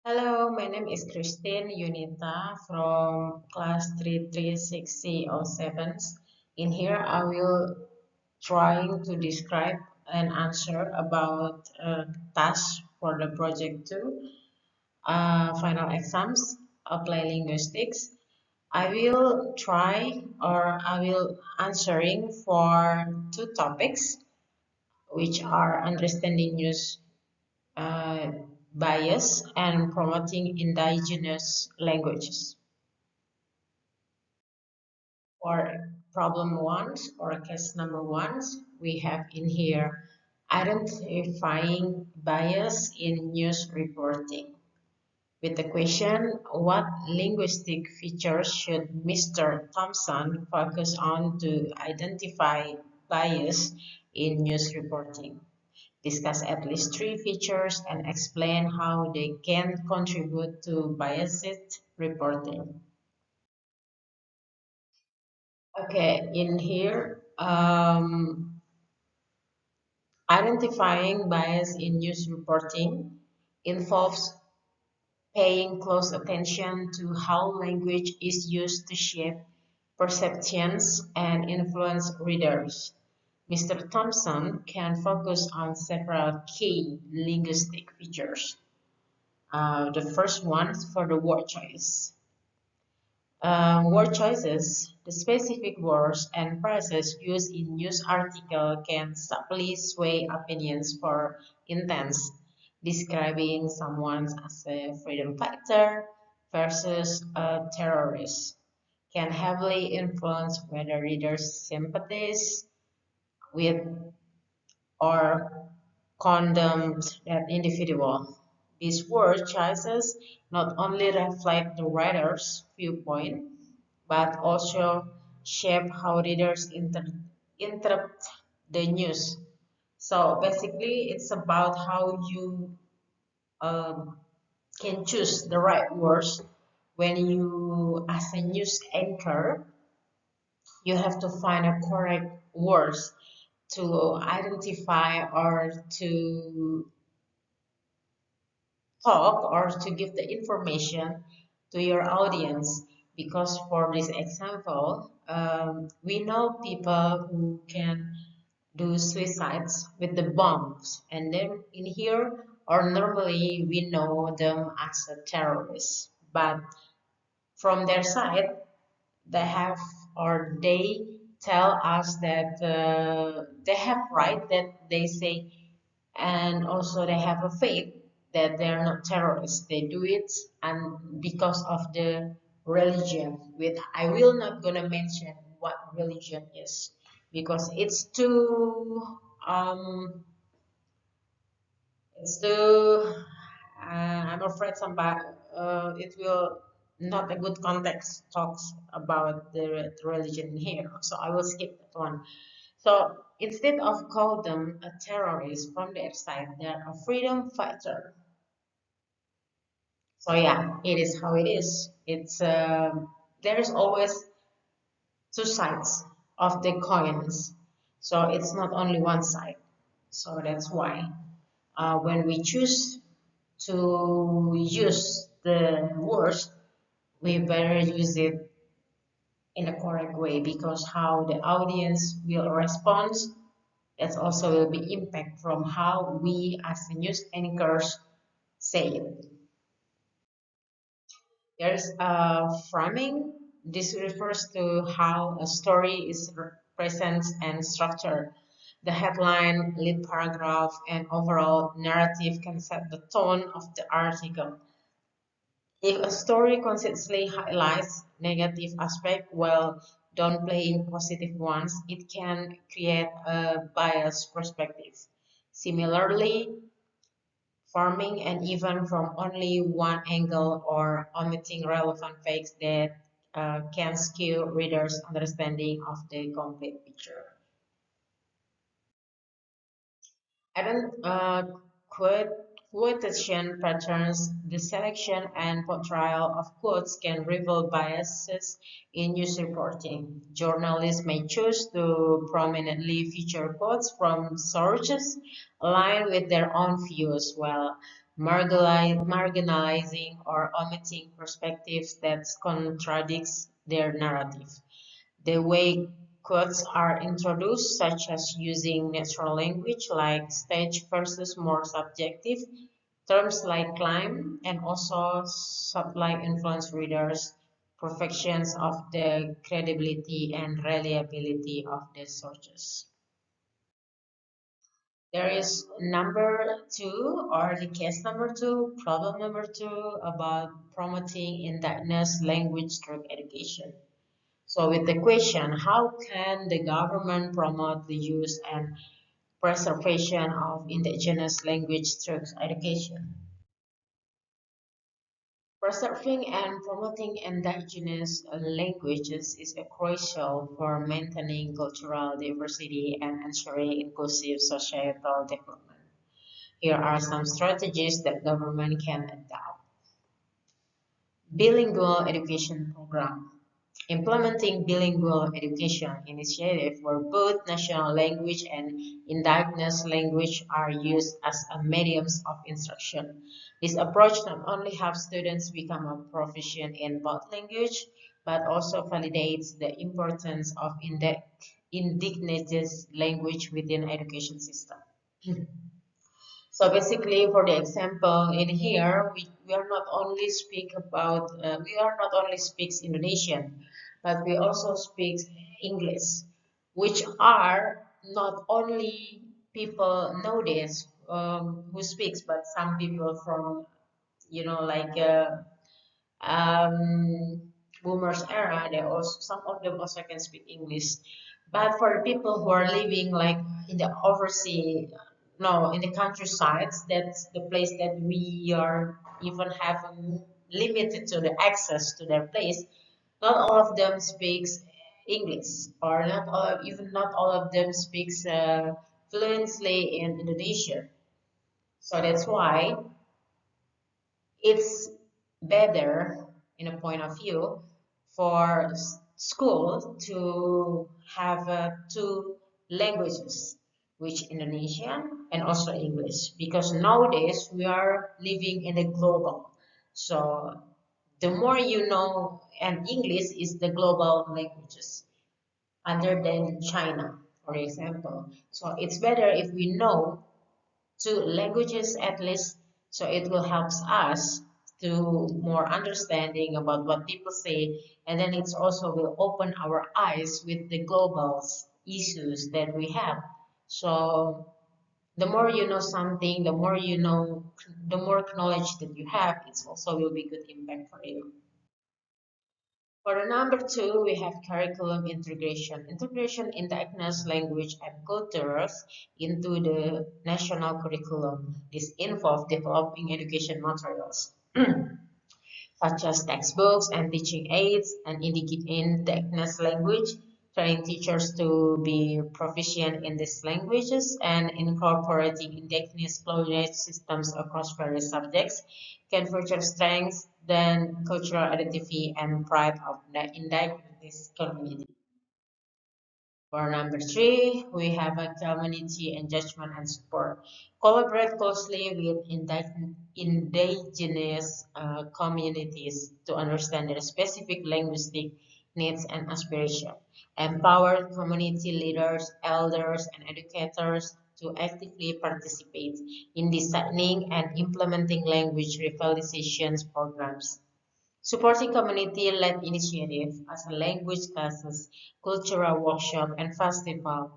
Hello, my name is Christine Yunita from class 336C07. In here, I will trying to describe and answer about task for the project 2, final exams, apply linguistics. I will answering for two topics, which are understanding news uh, bias and promoting indigenous languages. For problem one or case number one, we have in here identifying bias in news reporting. With the question, what linguistic features should Mr. Thompson focus on to identify bias in news reporting? Discuss at least three features and explain how they can contribute to biased reporting. Okay, in here, identifying bias in news reporting involves paying close attention to how language is used to shape perceptions and influence readers. Mr. Thompson can focus on several key linguistic features. The first one is for the word choice. Word choices, the specific words and phrases used in news article can subtly sway opinions for intents, describing someone as a freedom fighter versus a terrorist, can heavily influence whether readers sympathize with or condemn that individual. These word choices not only reflect the writer's viewpoint, but also shape how readers interpret the news. So basically, it's about how you um, can choose the right words when you, as a news anchor, you have to find a correct words to identify or to talk or to give the information to your audience, because for this example, we know people who can do suicides with the bombs, and then in here or normally we know them as a terrorist, but from their side they have or they tell us that they have right that they say, and also they have a faith that they are not terrorists. They do it and because of the religion. With I will not gonna mention what religion is because it's too I'm afraid somebody it will not a good context talks about the religion here, so I will skip that one. So instead of call them a terrorist from their side, they're a freedom fighter. So yeah, it is how it is. It's there is always two sides of the coins. So it's not only one side. So that's why when we choose to use the words, we better use it in a correct way, because how the audience will respond, that also will be impact from how we as the news anchors say it. There's framing. This refers to how a story is presented and structured. The headline, lead paragraph, and overall narrative can set the tone of the article. If a story consistently highlights negative aspects while downplaying positive ones, it can create a biased perspective. Similarly, farming and even from only one angle or omitting relevant facts that can skew readers' understanding of the complete picture. I don't quote quotation patterns. The selection and portrayal of quotes can reveal biases in news reporting. Journalists may choose to prominently feature quotes from sources aligned with their own views, while marginalizing or omitting perspectives that contradicts their narrative. The way quotes are introduced, such as using natural language like stage versus more subjective terms like climb, and also subtly influence readers' perceptions of the credibility and reliability of the sources. There is number two, or the case number two, problem number two, about promoting indigenous language through education. So with the question, how can the government promote the use and preservation of indigenous language through education? Preserving and promoting indigenous languages is crucial for maintaining cultural diversity and ensuring inclusive societal development. Here are some strategies that government can adopt. Bilingual education program. Implementing bilingual education initiative where both national language and indigenous language are used as a mediums of instruction. This approach not only helps students become a proficient in both language, but also validates the importance of indigenous language within education system. So basically, for the example in here, we are not only we are not only speaks Indonesian, but we also speak English, which are not only people nowadays who speaks, but some people from like um, boomers era, they also some of them also can speak English. But for the people who are living like in the overseas, no, in the countryside, that's the place that we are even have limited to the access to their place. Not all of them speaks English, or even not all of them speaks fluently in Indonesian. So that's why it's better in a point of view for school to have two languages, which Indonesian and also English, because nowadays we are living in a global. So the more you know, and English is the global languages other than China, for example. So it's better if we know two languages at least, so it will help us to more understanding about what people say, and then it's also will open our eyes with the global issues that we have. So the more you know something, the more you know, the more knowledge that you have, it's also will be good impact for you. For the number two, we have curriculum integration. Integration in indigenous language and cultures into the national curriculum. This involves developing education materials such as textbooks and teaching aids and indigenous language, training teachers to be proficient in these languages and incorporating indigenous language systems across various subjects can further strengthen cultural identity and pride of the indigenous community. For number three, we have a community engagement and support. Collaborate closely with indigenous communities to understand their specific linguistic needs and aspirations. Empower community leaders, elders, and educators to actively participate in designing and implementing language revitalization programs. Supporting community-led initiatives as a language classes, cultural workshop, and festival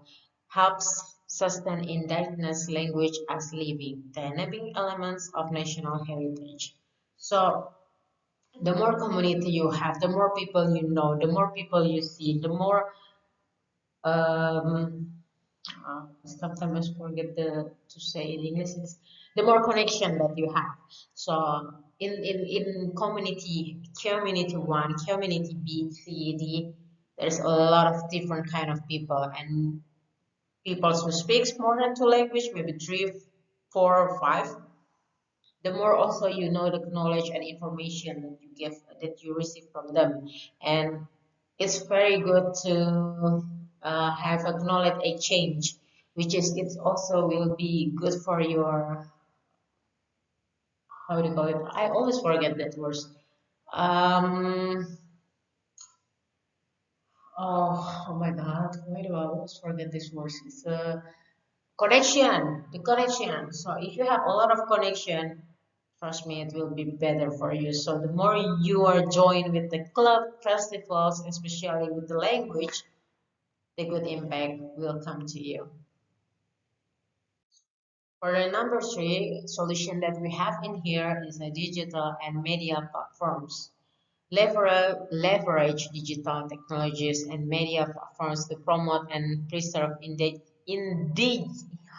helps sustain indigenous language as living, dynamic elements of national heritage. So the more community you have, the more people you know, the more people you see, the more um, sometimes I forget to say in English, it's the more connection that you have. So in community one, community B, C, D, there's a lot of different kind of people, and people who speaks more than two language, maybe three, four, or five. The more also you know the knowledge and information that you receive from them, and it's very good to have a knowledge exchange, which is it's also will be good for your how do you call it? I always forget that words. Um, oh my God, why do I always forget this words? It's a connection, the connection. So if you have a lot of connection, trust me, it will be better for you. So the more you are joined with the club festivals, especially with the language, the good impact will come to you. For the number three solution that we have in here is the digital and media platforms. Leverage digital technologies and media platforms to promote and preserve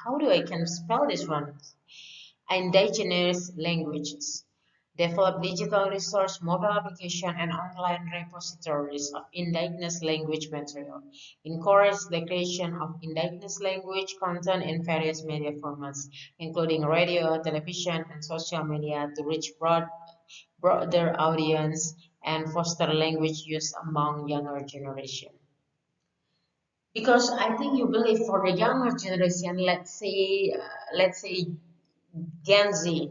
how do I can spell this one? Indigenous languages. Develop digital resource, mobile application, and online repositories of indigenous language material. Encourage the creation of indigenous language content in various media formats, including radio, television, and social media to reach broader audience and foster language use among younger generation. Because I think you believe for the younger generation, let's say Gen Z,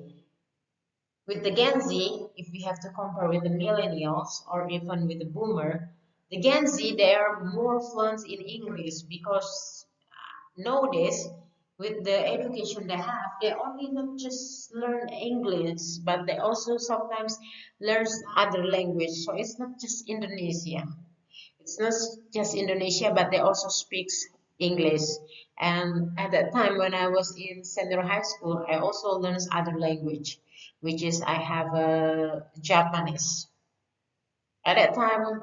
with the Gen Z, if we have to compare with the millennials or even with the boomer, the Gen Z, they are more fluent in English because nowadays, with the education they have, they only not just learn English, but they also sometimes learn other language. So it's not just Indonesia. It's not just Indonesia, but they also speak English. And at that time, when I was in senior high school, I also learned other language, which is I have Japanese. At that time,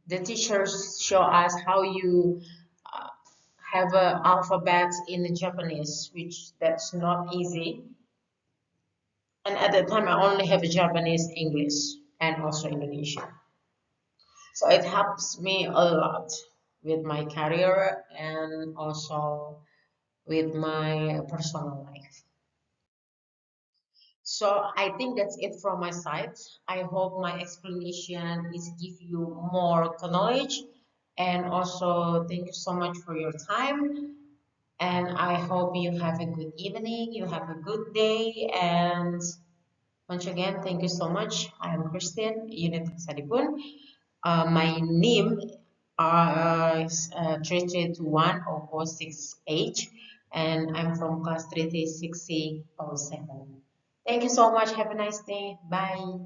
the teachers show us how you uh, have a alphabet in Japanese, which that's not easy. And at that time, I only have Japanese, English, and also Indonesian. So it helps me a lot with my career and also with my personal life. So I think that's it from my side. I hope my explanation is give you more knowledge, and also thank you so much for your time. And I hope you have a good evening, you have a good day, and once again, thank you so much. I am Christine, Unit Sadipun. My name is 33210468, and I'm from class 336007. Thank you so much. Have a nice day. Bye.